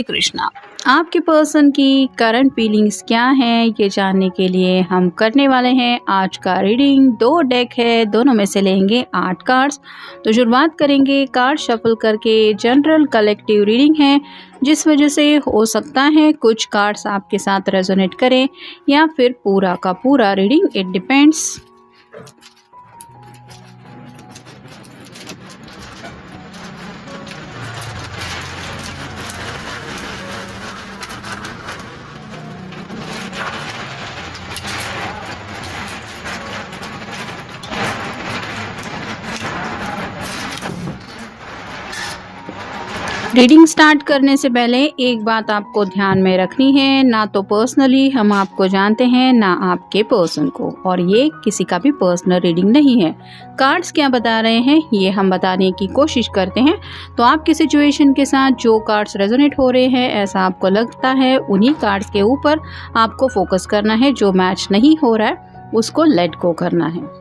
श्री कृष्णा। आपके पर्सन की current feelings क्या हैं, ये जानने के लिए हम करने वाले हैं आज का रीडिंग। 2 डेक है, दोनों में से लेंगे 8 कार्ड्स। तो शुरुआत करेंगे कार्ड शफल करके। जनरल कलेक्टिव रीडिंग है, जिस वजह से हो सकता है कुछ कार्ड्स आपके साथ रेजोनेट करें या फिर पूरा का पूरा reading, it depends. Reading start करने से पहले एक बात आपको ध्यान में रखनी है, ना तो पर्सनली हम आपको जानते हैं ना आपके पर्सन को, और ये किसी का भी पर्सनल रीडिंग नहीं है। कार्ड्स क्या बता रहे हैं ये हम बताने की कोशिश करते हैं। तो आपकी सिचुएशन के साथ जो कार्ड्स रेजोनेट हो रहे हैं, ऐसा आपको लगता है, उन्हीं कार्ड्स के ऊपर आपको फोकस करना है। जो मैच नहीं हो रहा है उसको लेट गो करना है।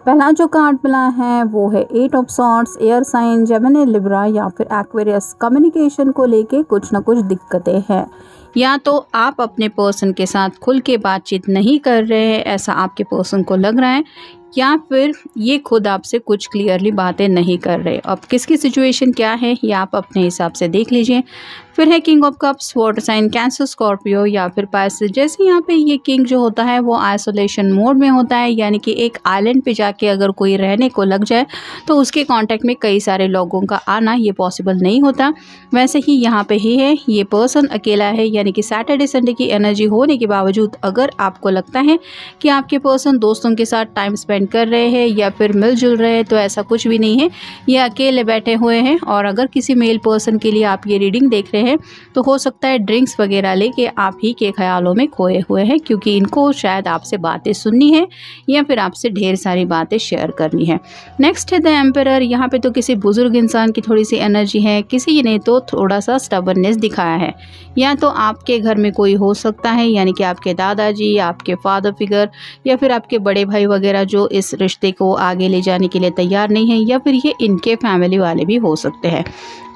पहला जो कार्ड मिला है वो है 8 of swords. Air sign, Gemini, Libra या फिर एक्वेरियस। कम्युनिकेशन को लेके कुछ ना कुछ दिक्कतें हैं, या तो आप अपने पर्सन के साथ खुल के बातचीत नहीं कर रहे हैं, ऐसा आपके पर्सन को लग रहा है, या फिर ये खुद आपसे कुछ क्लियरली बातें नहीं कर रहे। अब किसकी सिचुएशन क्या है ये आप अपने हिसाब से देख लीजिए। फिर है king of cups, water sign, Cancer, Scorpio या फिर पाइसेस। जैसे यहाँ पे ये किंग जो होता है वो आइसोलेशन मोड में होता है, यानी कि एक आइलैंड पे जाके अगर कोई रहने को लग जाए तो उसके कांटेक्ट में कई सारे लोगों का आना ये पॉसिबल नहीं होता। वैसे ही यहाँ पे ही है, ये पर्सन अकेला है, यानी कि सैटरडे संडे की एनर्जी होने के बावजूद अगर आपको लगता है कि आपके पर्सन दोस्तों के साथ टाइम स्पेंड कर रहे हैं या फिर मिलजुल रहे हैं, तो ऐसा कुछ भी नहीं है, ये अकेले बैठे हुए हैं। और अगर किसी मेल पर्सन के लिए आप ये रीडिंग देख रहे हैं तो हो सकता है ड्रिंक्स वगैरह लेके आप ही के ख्यालों में खोए हुए हैं, क्योंकि इनको शायद आपसे बातें सुननी है या फिर आपसे ढेर सारी बातें शेयर करनी है। नेक्स्ट है द एम्परर। यहाँ पे तो किसी बुजुर्ग इंसान की थोड़ी सी एनर्जी है, किसी ने तो थोड़ा सा स्टबर्नेस दिखाया है, या तो आपके घर में कोई हो सकता है, यानी कि आपके दादाजी, आपके फादर फिगर या फिर आपके बड़े भाई वगैरह जो इस रिश्ते को आगे ले जाने के लिए तैयार नहीं है, या फिर ये इनके फैमिली वाले भी हो सकते हैं।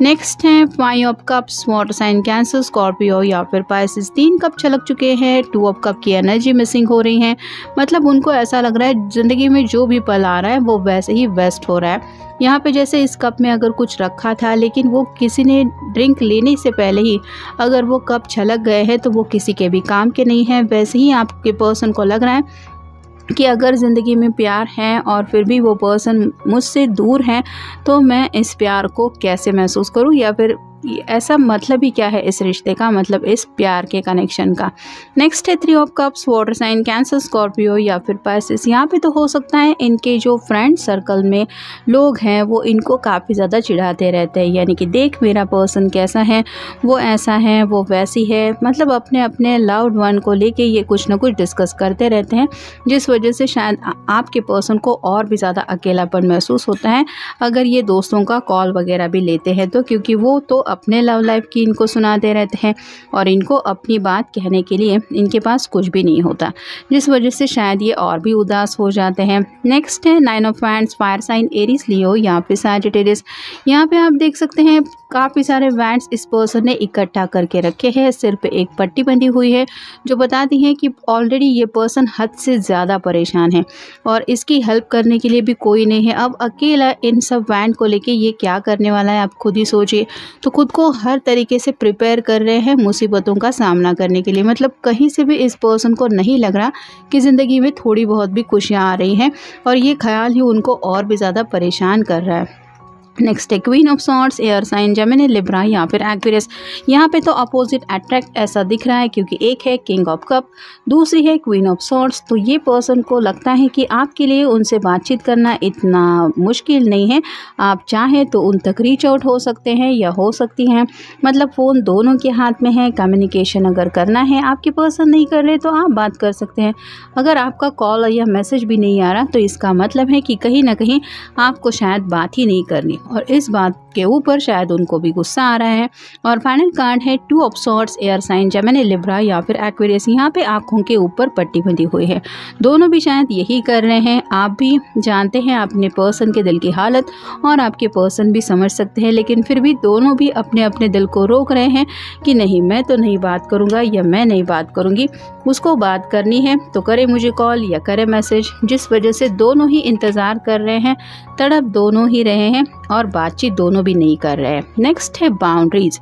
नेक्स्ट है 5 of cups, water sign, Cancer, Scorpio या फिर पाइसेस। 3 कप छलक चुके हैं, 2 ऑफ कप की एनर्जी मिसिंग हो रही है। मतलब उनको ऐसा लग रहा है ज़िंदगी में जो भी पल आ रहा है वो वैसे ही वेस्ट हो रहा है। यहाँ पे जैसे इस कप में अगर कुछ रखा था, लेकिन वो किसी ने ड्रिंक लेने से पहले ही अगर वो कप छलक गए हैं तो वो किसी के भी काम के नहीं है। वैसे ही आपके पर्सन को लग रहा है कि अगर ज़िंदगी में प्यार है और फिर भी वो पर्सन मुझसे दूर है, तो मैं इस प्यार को कैसे महसूस करूं, या फिर ऐसा मतलब ही क्या है इस रिश्ते का, मतलब इस प्यार के कनेक्शन का। नेक्स्ट है 3 of cups, water sign, Cancer, Scorpio या फिर पाइसेस। यहाँ पे तो हो सकता है इनके जो फ्रेंड सर्कल में लोग हैं वो इनको काफ़ी ज़्यादा चिढ़ाते रहते हैं, यानी कि देख मेरा पर्सन कैसा है, वो ऐसा है, वो वैसी है। मतलब अपने अपने लव्ड वन को लेके ये कुछ ना कुछ डिस्कस करते रहते हैं, जिस वजह से शायद आपके पर्सन को और भी ज़्यादा अकेलापन महसूस होता है अगर ये दोस्तों का कॉल वगैरह भी लेते हैं तो, क्योंकि वो तो अपने लव लाइफ की इनको सुनाते रहते हैं और इनको अपनी बात कहने के लिए इनके पास कुछ भी नहीं होता, जिस वजह से शायद ये और भी उदास हो जाते हैं। नेक्स्ट है 9 of wands, fire sign, Aries, Leo या फिर सैजिटेरियस। यहाँ पे आप देख सकते हैं काफ़ी सारे वैंड्स इस पर्सन ने इकट्ठा करके रखे हैं, सिर पे एक पट्टी बंधी हुई है जो बताती है कि ऑलरेडी ये पर्सन हद से ज़्यादा परेशान है और इसकी हेल्प करने के लिए भी कोई नहीं है। अब अकेला इन सब वैंड को लेके ये क्या करने वाला है आप खुद ही सोचिए। तो खुद को हर तरीके से प्रिपेयर कर रहे हैं मुसीबतों का सामना करने के लिए। मतलब कहीं से भी इस पर्सन को नहीं लग रहा कि ज़िंदगी में थोड़ी बहुत भी खुशियाँ आ रही हैं और ये ख्याल ही उनको और भी ज़्यादा परेशान कर रहा है। नेक्स्ट है queen of swords, air sign Gemini, Libra या फिर एक्वेरियस। यहाँ पे तो अपोजिट अट्रैक्ट ऐसा दिख रहा है क्योंकि एक है किंग ऑफ कप, दूसरी है क्वीन ऑफ सॉर्ड्स। तो ये पर्सन को लगता है कि आपके लिए उनसे बातचीत करना इतना मुश्किल नहीं है, आप चाहें तो उन तक रीच आउट हो सकते हैं या हो सकती हैं, मतलब फ़ोन दोनों के हाथ में है। कम्युनिकेशन अगर करना है, आपके पर्सन नहीं कर रहे तो आप बात कर सकते हैं। अगर आपका कॉल या मैसेज भी नहीं आ रहा तो इसका मतलब है कि कहीं ना कहीं आपको शायद बात ही नहीं करनी, और इस बात के ऊपर शायद उनको भी गुस्सा आ रहा है। और फाइनल कार्ड है two of swords, air sign Gemini, Libra या फिर एक्वेरियस। यहाँ पे आंखों के ऊपर पट्टी बंधी हुई है, दोनों भी शायद यही कर रहे हैं। आप भी जानते हैं अपने पर्सन के दिल की हालत और आपके पर्सन भी समझ सकते हैं, लेकिन फिर भी दोनों भी अपने अपने दिल को रोक रहे हैं कि नहीं, मैं तो नहीं बात करूँगा या मैं नहीं बात करूँगी। उसको बात करनी है तो करे मुझे कॉल या करे मैसेज, जिस वजह से दोनों ही इंतज़ार कर रहे हैं, तड़प दोनों ही रहे हैं और बातचीत दोनों भी नहीं कर रहे हैं। नेक्स्ट है बाउंड्रीज।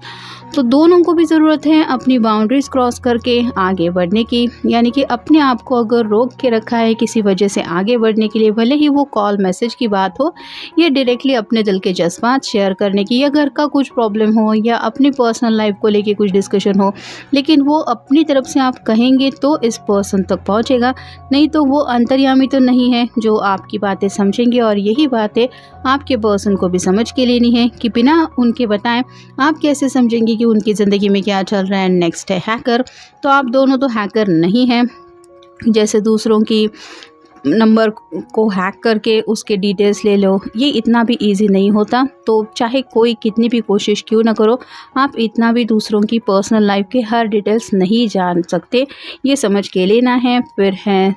तो दोनों को भी ज़रूरत है अपनी बाउंड्रीज क्रॉस करके आगे बढ़ने की, यानी कि अपने आप को अगर रोक के रखा है किसी वजह से आगे बढ़ने के लिए, भले ही वो कॉल मैसेज की बात हो या डायरेक्टली अपने दिल के जज्बात शेयर करने की, या घर का कुछ प्रॉब्लम हो या अपनी पर्सनल लाइफ को लेके कुछ डिस्कशन हो, लेकिन वो अपनी तरफ से आप कहेंगे तो इस पर्सन तक पहुंचेगा, नहीं तो वो अंतर्यामी तो नहीं है जो आपकी बातें समझेंगे। और यही बातें आपके पर्सन को भी समझ के लेनी है कि बिना उनके बताएं आप कैसे समझेंगे कि उनकी ज़िंदगी में क्या चल रहा है। नेक्स्ट है हैकर। तो आप दोनों तो हैकर नहीं हैं, जैसे दूसरों की नंबर को हैक करके उसके डिटेल्स ले लो, ये इतना भी इजी नहीं होता। तो चाहे कोई कितनी भी कोशिश क्यों ना करो, आप इतना भी दूसरों की पर्सनल लाइफ के हर डिटेल्स नहीं जान सकते, ये समझ के लेना है। फिर है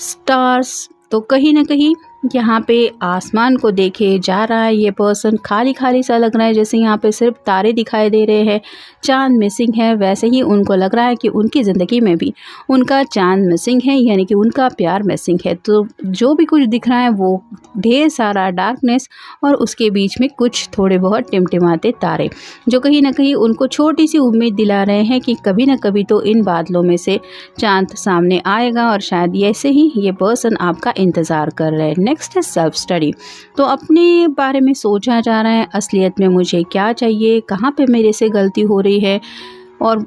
स्टार्स। तो कहीं ना कहीं यहाँ पे आसमान को देखे जा रहा है ये पर्सन, खाली खाली सा लग रहा है, जैसे यहाँ पे सिर्फ तारे दिखाई दे रहे हैं, चांद मिसिंग है। वैसे ही उनको लग रहा है कि उनकी ज़िंदगी में भी उनका चांद मिसिंग है, यानी कि उनका प्यार मिसिंग है। तो जो भी कुछ दिख रहा है वो ढेर सारा डार्कनेस और उसके बीच में कुछ थोड़े बहुत टिमटिमाते तारे, जो कहीं ना कहीं उनको छोटी सी उम्मीद दिला रहे हैं कि कभी ना कभी तो इन बादलों में से चांद सामने आएगा, और शायद ऐसे ही ये पर्सन आपका इंतज़ार कर रहे हैं। नेक्स्ट है सेल्फ स्टडी। तो अपने बारे में सोचा जा रहा है, असलियत में मुझे क्या चाहिए, कहाँ पे मेरे से गलती हो रही है, और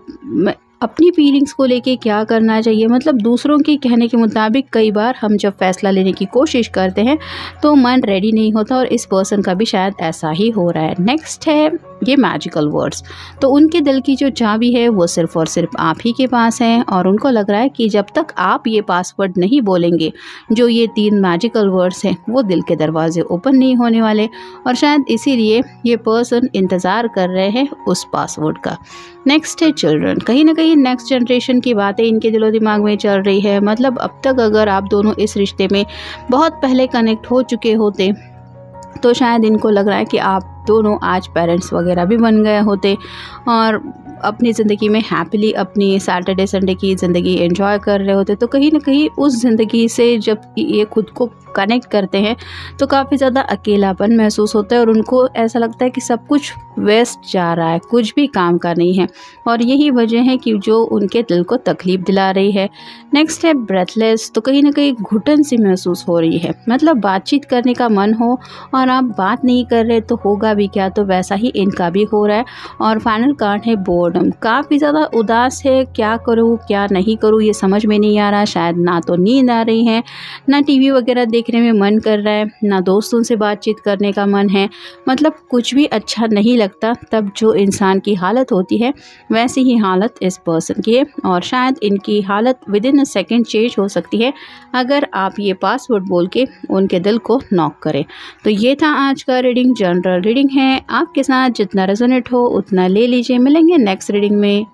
अपनी फीलिंग्स को लेके क्या करना चाहिए। मतलब दूसरों के कहने के मुताबिक कई बार हम जब फैसला लेने की कोशिश करते हैं तो मन रेडी नहीं होता, और इस पर्सन का भी शायद ऐसा ही हो रहा है। नेक्स्ट है ये मैजिकल वर्ड्स। तो उनके दिल की जो चाबी है वो सिर्फ़ और सिर्फ आप ही के पास है, और उनको लग रहा है कि जब तक आप ये पासवर्ड नहीं बोलेंगे, जो ये 3 मैजिकल वर्ड्स हैं, वो दिल के दरवाजे ओपन नहीं होने वाले, और शायद इसीलिए ये पर्सन इंतज़ार कर रहे हैं उस पासवर्ड का। नेक्स्ट है चिल्ड्रन। कहीं ना कहीं नेक्स्ट जनरेशन की बातें इनके दिलो दिमाग में चल रही है। मतलब अब तक अगर आप दोनों इस रिश्ते में बहुत पहले कनेक्ट हो चुके होते तो शायद इनको लग रहा है कि आप दोनों आज पेरेंट्स वगैरह भी बन गए होते और अपनी ज़िंदगी में हैप्पीली अपनी सैटरडे संडे की ज़िंदगी एंजॉय कर रहे होते। तो कहीं ना कहीं उस ज़िंदगी से जब ये खुद को कनेक्ट करते हैं तो काफ़ी ज़्यादा अकेलापन महसूस होता है, और उनको ऐसा लगता है कि सब कुछ वेस्ट जा रहा है, कुछ भी काम का नहीं है, और यही वजह है कि जो उनके दिल को तकलीफ़ दिला रही है। नेक्स्ट है ब्रेथलेस। तो कहीं ना कहीं घुटन सी महसूस हो रही है, मतलब बातचीत करने का मन हो और आप बात नहीं कर रहे तो होगा भी क्या, तो वैसा ही इनका भी हो रहा है। और फाइनल कार्ड है बोर्डम। काफ़ी ज़्यादा उदास है, क्या करूँ क्या नहीं करूँ ये समझ में नहीं आ रहा। शायद ना तो नींद आ रही है, ना टीवी वगैरह देखने में मन कर रहा है, ना दोस्तों से बातचीत करने का मन है, मतलब कुछ भी अच्छा नहीं लगता। तब जो इंसान की हालत होती है वैसी ही हालत इस पर्सन की है, और शायद इनकी हालत with in a second change हो सकती है अगर आप ये पासवर्ड बोल के उनके दिल को नॉक करें। तो ये था आज का रीडिंग, जनरल रीडिंग है, आपके साथ जितना रेजोनेट हो उतना ले लीजिए। मिलेंगे नेक्स्ट रीडिंग में।